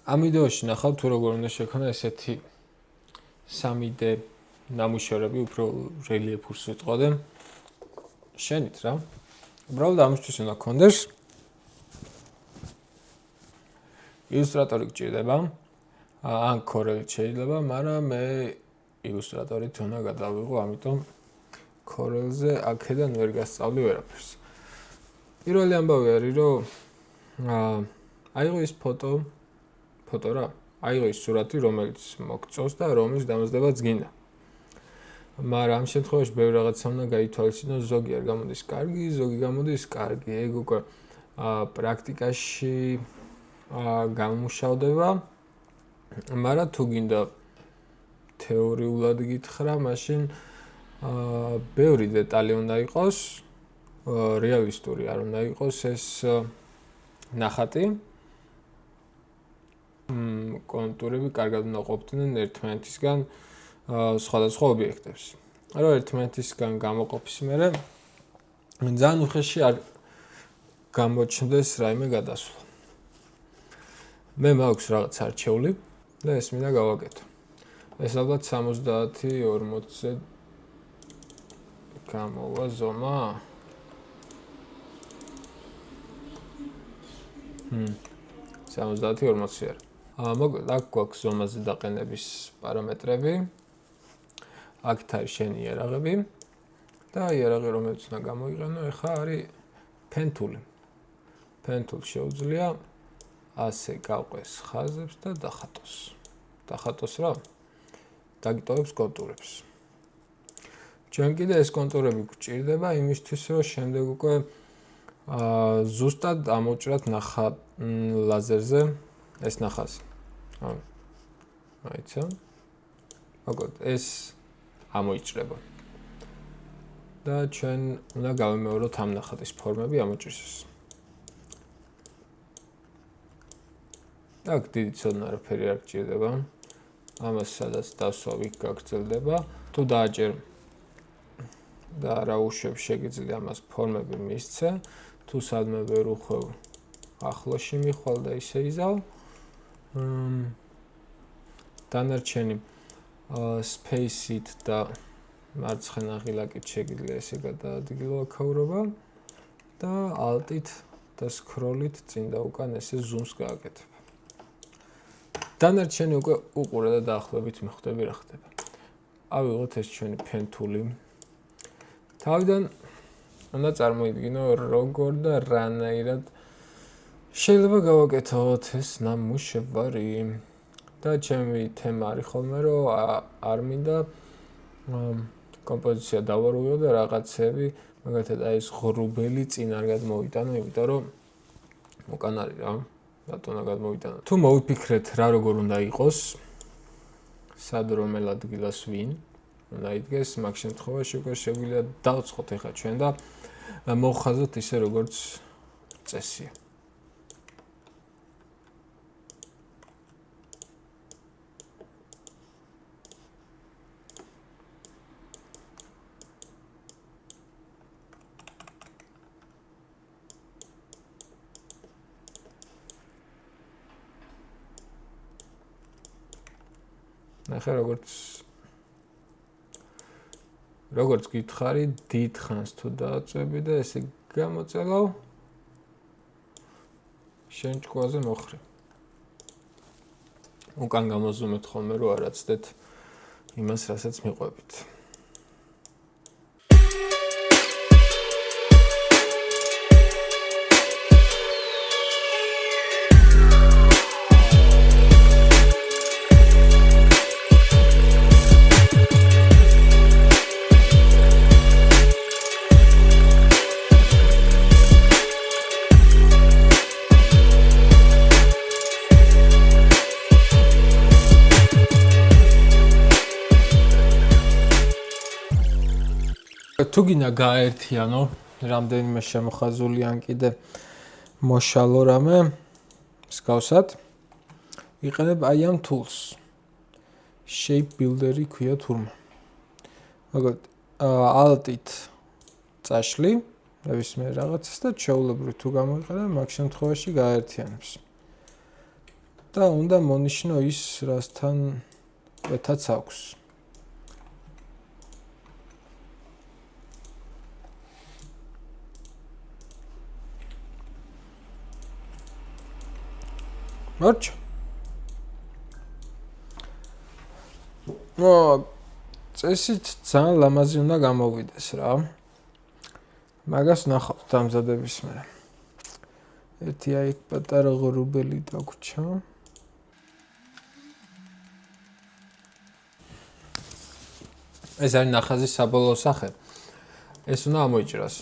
ამ ვიდეოში ნახავთ თუ როგორ უნდა შექმნა ესეთი 3D ნამუშევრები უფრო რელიეფურს ვიტყოდე. შენით რა. უბრალოდ ამისთვის უნდა გქონდეს ილუსტრატორი გჭირდება. ან Corel-ით შეიძლება, მაგრამ მე ილუსტრატორით უნდა გადავიღო, ამიტომ Corel-ზე აქედან ვერ გასწავლი ვერაფერს. პირველი ამბავი არის, რომ აიღო ის ფოტო რა. აიღო ის სურათი, რომელიც მოგწონს და რომლის დამზადებაც გინდა. მაგრამ ამ შემთხვევაში ბევრი რაღაცა უნდა გაითვალისწინოს, ზოგი არ გამოდის კარგი, ზოგი გამოდის კარგი. ეგ უკვე პრაქტიკაში გამომუშავდება. მაგრამ თუ გინდა თეორიულად გითხრა, მაშინ ბევრი დეტალი უნდა იყოს, რეალისტური არ უნდა იყოს ეს ნახატი. კონტურები კარგად უნდა ყოფდნენ ერთმანეთისგან სხვადასხვა ობიექტებს. რომ ერთმანეთისგან გამოყოფის მერე ძალიან უხეში არ გამოჩნდეს რაიმე გადასვლა. მე მაქვს რაღაც არჩეული და ეს მინდა გავაკეთო. ეს ალბათ 70-40-ზე გამოვა ზომა. 70-40 არის. მოკლედ აქ გვაქვს ზომაზე დაყენების პარამეტრები. აქ არის შენი იარაღები და იარაღი რომელიც უნდა გამოიყენო, ეხა არის ფენტული. ფენტულ შეუძლია ასე გავყეს ხაზებს და დახატოს. დახატოს რა? დაგიტოვებს კონტურებს. ჩვენ კიდე ეს კონტურები გვჭირდება იმისთვის, რომ შემდეგ უკვე ზუსტად ამოვჭრათ ლაზერზე ეს ნახაზი. აიცა. მოკლედ ეს ამოიჭრება. და ჩვენ უნდა გავიმეოროთ ამ ნახატის ფორმები ამოჭრისას. აქ დიდი ცოდნა არაფერი არ გჭირდება. ამას სადაც დასვა იქ გაგრძელდება. თუ დააჭერ და რა უშვებ შეგიძლია ამას ფორმები მისცე. თუ სადმე ვერ უხვევ ახლოში მიხვალ და ისე იზავ. დანარჩენი space-ით და მარცხენა ღილაკით შეგიძლია ესე გადაადგილო აქაურობა და alt-ით და scroll-ით წინ და უკან ესე zoom-ს გააკეთებ. დანარჩენი უკვე უყურე და დაახლოებით მიხვდები რა ხდება. ავიღოთ ეს ჩვენი ფენტული. თავიდან უნდა წარმოიდგინო როგორ და რანაირად შეიძლება გავაკეთოთ ეს ნამუშევარი. და ჩემი თემა არის ხოლმე რომ არ მინდა კომპოზიცია დავარღვიო და რაღაცები, მაგალითად აი ეს ღრუბელი წინ არ გადმოვიტანო, იმიტომ რომ უკან არის რა. რატომ არ გადმოვიტანო? თუ მოვიფიქრეთ რა როგორ უნდა იყოს, სად რომელ ადგილას ვინ უნდა იდგეს, მაგ შემთხვევაში უკვე შეგვიძლია დავწყოთ ეხა ჩვენ და მოვხაზოთ ისე როგორც წესია. ნახე როგორც გითხარი, დიდ ხანს თუ დააწვევი და ესე გამოწელავ შენ ჭკუაზე მოხრე. უკან გამოზუმეთ ხოლმე რომ არ აცდეთ იმას, რასაც მიყვებით. თუ გინდა გააერთიანო რამდენიმე შემოხაზული ან კიდე მოშალო რამე მსგავსად იყენებ აი ამ tools shape builder-ი ქვია თურმე. მაგალითად alt-ით წაშლი ნებისმიერ რაღაცას და ჩვეულებრივ თუ გამოიყენებ, მაგ შემთხვევაში გააერთიანებს. და უნდა მონიშნო ის, რასთან კვეთაც აქვს. მორჩა. წესით ძალიან ლამაზი უნდა გამოვიდეს რა. მაგას ნახავთ დამზადების მერე. ერთი აი პატარა ღრუბელი დაგვრჩა. ეს არის ნახაზის საბოლოო სახე. ეს უნდა ამოიჭრას.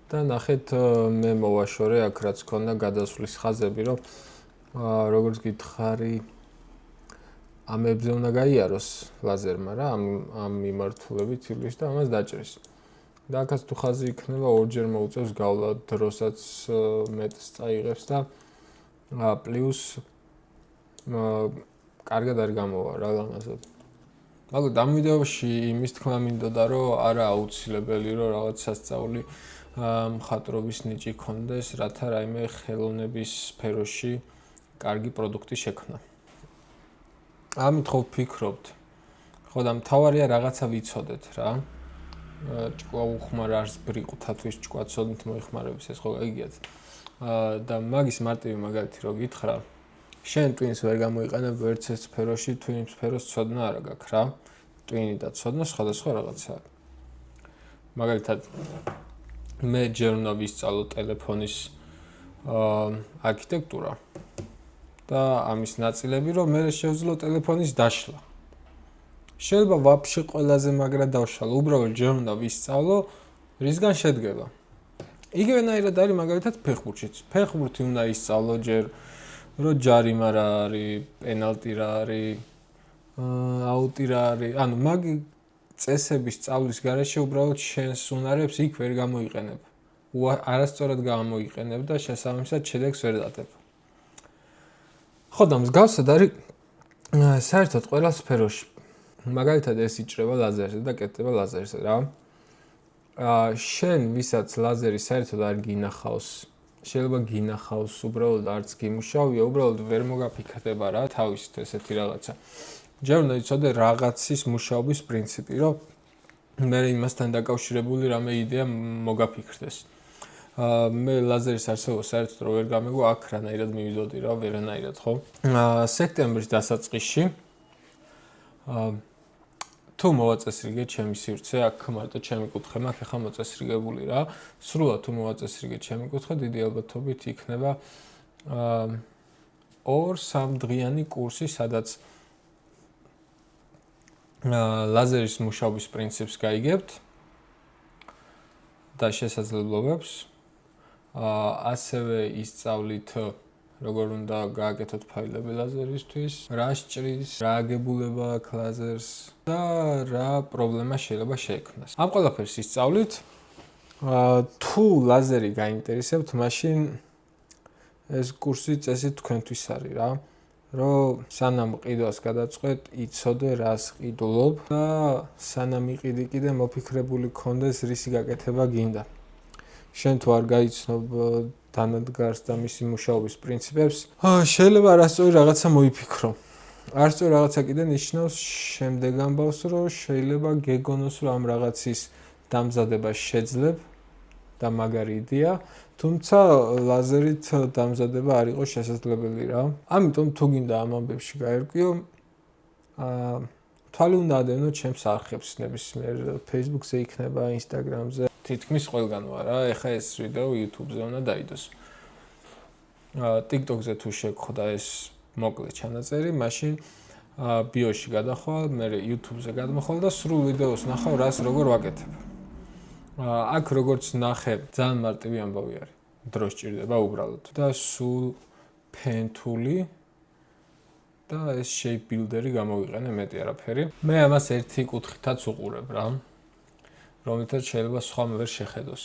და ნახეთ მე მოვაშორე აქ რაც ქონდა გადასვლის ხაზები, რომ როგორც გითხარი ამებზე უნდა გაიაროს ლაზერმა რა, ამ მიმართულებით ილვის და ამას დაჭრის. და აქაც თუ ხაზი იქნება ორჯერ მოუწევს გავლა დროსაც მეტს წაიღებს და პლუს კარგად არ გამოვა რა ლამაზად. მაგრამ ამ ვიდეოში იმის თქმა მინდოდა რომ არა აუცილებელი რომ რაღაც სასწაული მხატვრობის ნიჭი ქონდეს, რათა რაიმე ხელოვნების სფეროში კარგი პროდუქტი შექმნა. ამით ხო ვფიქრობთ. ხო და მთავარია რაღაცა ვიცოდეთ რა. ჭკუა უხმარ არს ბრიყუთათვის ჭკუა ცოდნით მოიხმარების ეს ხო გაგიგიათ. და მაგის მარტივი მაგალითი რო გითხრა, შენ ტვინს ვერ გამოიყენებ ვერც ეს სფეროში, თუ იმ სფეროს ცოდნა არა გაქვს რა. ტვინი და ცოდნა სხვადასხვა რაღაცაა. მაგალითად მე ჯერ უნდა ვისწავლო ტელეფონის არქიტექტურა და ამის ნაწილები რომ მე შევძლო ტელეფონის დაშლა. შეიძლება ვაფშე ყველაზე მაგრად დავშალო, უბრალოდ ჯერ უნდა ვისწავლო რისგან შედგება. იგივენაირად არის მაგალითად ფეხბურთშიც. ფეხბურთი უნდა ისწავლო ჯერ რომ ჯარიმა რა არის, პენალტი რა არის, აუტი რა არის. ანუ მაგ წესების სწავლის გარეშე უბრალოდ შენს უნარებს იქ ვერ გამოიყენებ. არასწორად გამოიყენებ და შესაბამისად შედეგს ვერ დადებ. ხო და მსგავსად არის საერთოდ ყველა სფეროში. მაგალითად ეს იჭრება ლაზერზე და კეთდება ლაზერზე რა. შენ ვისაც ლაზერი საერთოდ არ გინახავს, შეიძლება გინახავს, უბრალოდ არც გიმუშავია, უბრალოდ ვერ მოგაფიქრდება რა თავისით ესეთი რაღაცა. ჯერ უნდა იცოდე რაღაცის მუშაობის პრინციპი, რომ მე იმასთან დაკავშირებული რამე იდეა მოგაფიქრდეს. მე ლაზერის არსებობა საერთოდ რო ვერ გამეგო, აქ რანაირად მივიდოდი რა, ვერანაირად ხო? სექტემბრის დასაწყისში თუ მოვაწესრიგე ჩემი სივრცე, აქ მარტო ჩემი კუთხე მაქვს, ახლა მოწესრიგებული რა. სრულად თუ მოვაწესრიგე ჩემი კუთხე, დიდი ალბათობით იქნება 2-3 დღიანი კურსი, სადაც ლაზერის მუშაობის პრინციპს გაიგებთ და შესაძლებლობებს. ასევე ისწავლით როგორ უნდა გააკეთოთ ფაილები ლაზერისთვის, რა სჭრის, რა აგებულება აქვს ლაზერს და რა პრობლემა შეიძლება შეექმნას. ამ ყველაფერს ისწავლით. თუ ლაზერი გაინტერესებთ, მაშინ ეს კურსი წესით თქვენთვის არის რა. რომ სანამ ყიდვას გადაწყვეტ, იცოდე რას ყიდულობ და სანამ იყიდი კიდე მოფიქრებული გქონდეს რისი გაკეთება გინდა. შენ თუ არ გაიცნობ დანადგარს და მისი მუშაობის პრინციპებს, შეიძლება არასწორი რაღაცა მოიფიქრო. არასწორი რაღაცა კიდე ნიშნავს შემდეგ ამბავს, რომ შეიძლება გეგონოს, რომ ამ რაღაცის დამზადება შეძლებ და მაგარი იდეა, თუმცა ლაზერით დამზადება არ იყო შესაძლებელი რა. ამიტომ თუ გინდა ამ ამბებში გაერკვიო, თვალი უნდა ადევნო ჩემს არხებს, ნებისმიერ Facebook-ზე იქნება, Instagram-ზე. თითქმის ყველგან ვარ რა, ეხა ეს ვიდეო YouTube-ზე უნდა დაიდოს. TikTok-ზე თუ შეგხვდა ეს მოკლე ჩანაწერი, მაშინ ბიოში გადახვალ, მე YouTube-ზე გადმოხვალ და სრულ ვიდეოს ნახავ, რას როგორ ვაკეთებ. აქ როგორც ნახე, ძალიან მარტივი ამბავი არის. დრო სჭირდება უბრალოდ და სულ ფენთული და ეს shape builder-ი გამოვიყენე, მეტი არაფერი. მე ამას ერთი კუთხითაც უყურებ რა, რომელთაც შეიძლება სხვა ვერ შეხედოს.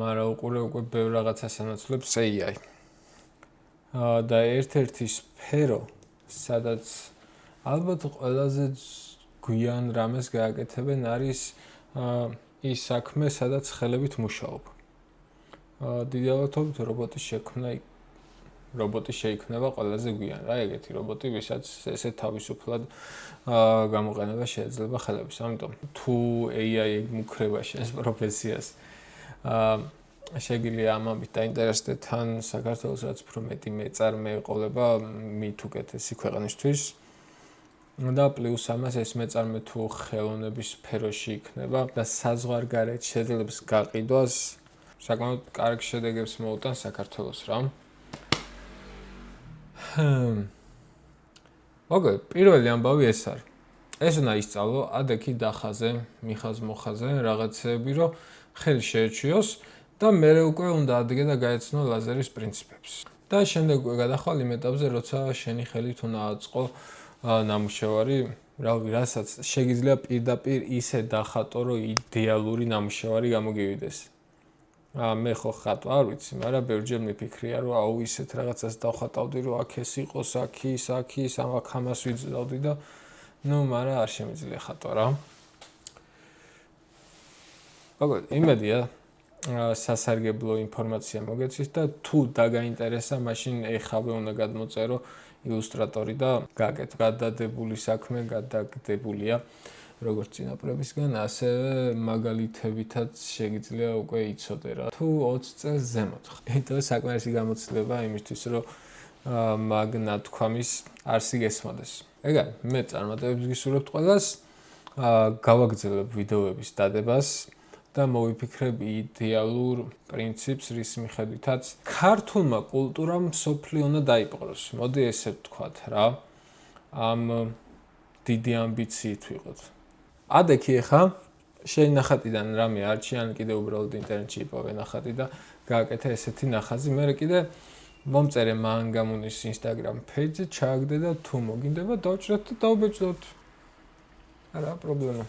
მაგრამ უყურე უკვე ბევრ რაღაცას ანაცვლებს AI. და ერთ-ერთი სფერო, სადაც ალბათ ყველაზე გვიან რამეს გააკეთებენ, არის ის საქმე, სადაც ხელებით მუშაობ. დიდი ალბათობით რობოტის შექმნა რობოტი შეიქმნება ყველაზე გვიან რა, ეგეთი რობოტი, ვისაც ესე თავისუფლად გამოყენება შეიძლება ხელების. ამიტომ თუ AI მუქრება შენს პროფესიას, შეგიძლია ამით დაინტერესდეთ, თან საქართველოს რაც უფრო მეტი მეწარმე ეყოლება, მით უკეთესი ქვეყნისთვის. და პლუს ამას ეს მეწარმე თუ ხელოვნების სფეროში იქნება და საზღვარგარეთ შეძლებს გაყიდვას, საკმაოდ კარგ შედეგებს მოუტანს საქართველოს რა. მოგეთ, პირველი ამბავი ეს არის. ეს უნდა ისწავლო ადექი დახაზე, მიხაზ-მოხაზე რაღაცები, რომ ხელი შეეჩვიოს და მერე უკვე უნდა ადგე და გაეცნო ლაზერის პრინციპებს. და შემდეგ უკვე გადახვალ იმ ეტაპზე, როცა შენი ხელით უნდა აწყო ნამუშევარი, რასაც შეგიძლია პირდაპირ ისე დახატო, რომ იდეალური ნამუშევარი გამოგივიდეს. მე ხო ხატვა არ ვიცი, მაგრამ ბევრჯერ მიფიქრია, რომ აუ ისეთ რაღაცას დავხატავდი, რომ აქ ეს იყოს, აქ ამას ვიძრავდი და მაგრამ არ შემიძლია ხატვა რა. მოგეთ, იმედია სასარგებლო ინფორმაცია მოგეცით და თუ დაგაინტერესა, მაშინ ეხავე უნდა გადმოწერო ილუსტრატორი და გაკეთო. გადადებული საქმე გადაგდებულია როგორც წინაპრებისგან, ასევე მაგალითებითაც შეგიძლია უკვე იცოდე რა. თუ 20 წელს ზემოთ ხარ. იმიტომ საკმარისი გამოცდილება იმისთვის, რომ მაგ ნათქვამის არსი გესმოდეს. ეგ არის, მე წარმატებებს გისურვებთ ყველას, გავაგრძელებ ვიდეოების დადებას და მოვიფიქრებ იდეალურ პრინციპს, რის მიხედვითაც ქართულმა კულტურამ სოფლიო უნდა დაიპყროს. მოდი ესე ვთქვათ რა. ამ დიდი ამბიციით ვიყოთ. ადექი ახლა შენი ნახატიდან რამე არჩი, ან კიდე უბრალოდ ინტერნეტში იპოვე ნახატი და გააკეთე ესეთი ნახაზი, მერე კიდე მომწერე მანგამუნის Instagram page-ზე, ჩააგდე და თუ მოგინდება დავჭრათ და დავბეჭდოთ. არა პრობლემა.